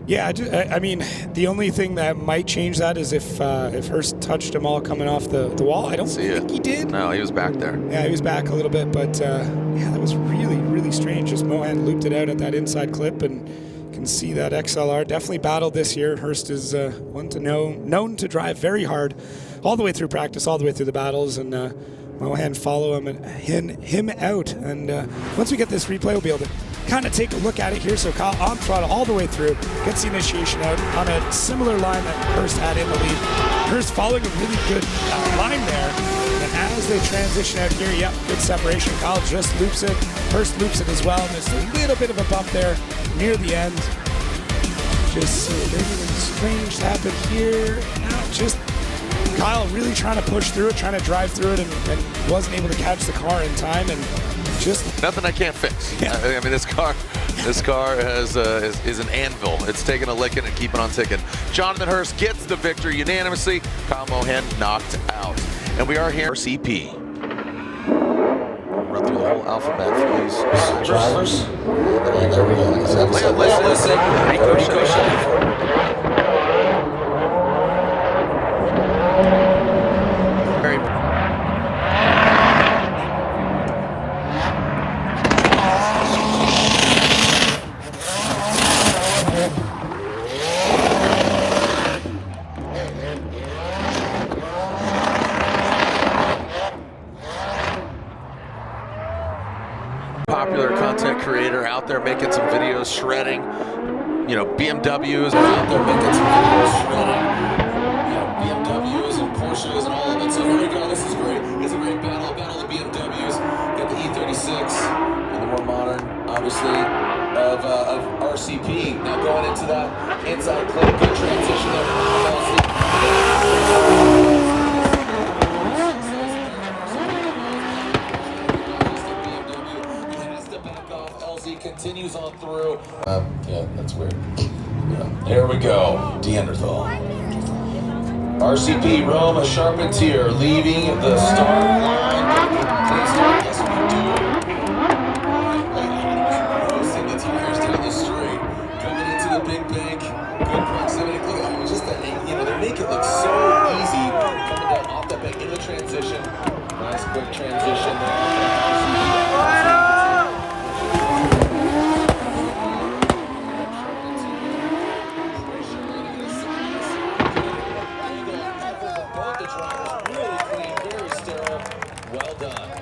Yeah, I mean, the only thing that might change that is if Hurst touched him all coming off the wall. I don't think he did. No, he was back there. Yeah, he was back a little bit, but yeah, that was really, really strange. Just Mohan looped it out at that inside clip, and you can see that XLR definitely battled this year. Hurst is one to known to drive very hard, all the way through practice, all the way through the battles, and Mohan follow him out. And once we get this replay, we'll be able to kind of take a look at it here. So Kyle on throttle all the way through, gets the initiation out on a similar line that Hurst had in the lead. Hurst following a really good line there. And as they transition out here, yep, good separation. Kyle just loops it. Hurst loops it as well. And there's a little bit of a bump there near the end. Just anything strange happened here. Now just Kyle really trying to push through it, trying to drive through it, and wasn't able to catch the car in time, and just nothing I can't fix. Yeah. I mean, this car is an anvil. It's taking a licking and keeping on ticking. Jonathan Hurst gets the victory unanimously. Kyle Mohan knocked out, and we are here. RCP. Run through the whole alphabet for these drivers. There we go. Like I said, listen. Rico Sheffield. Popular content creator out there making some videos, shredding. You know, BMWs are out there making some videos, shredding. You know, BMWs and Porsches and all of it. So here we go. This is great. It's a great battle. Battle of BMWs. Got the E36 and the more modern, obviously, of RCP. Now going into that inside clip, good transition there. continues on through. Yeah, that's weird. Yeah. There we go. Neanderthal. RCP Rome Charpentier leaving the start line. Yes, we do. Roasting the tires down the straight. Coming into the big bank. Good proximity. Look at that. Just that, they make it look so easy coming down off that bank in the transition. Nice quick transition Both the drivers really clean, very sterile. Well done.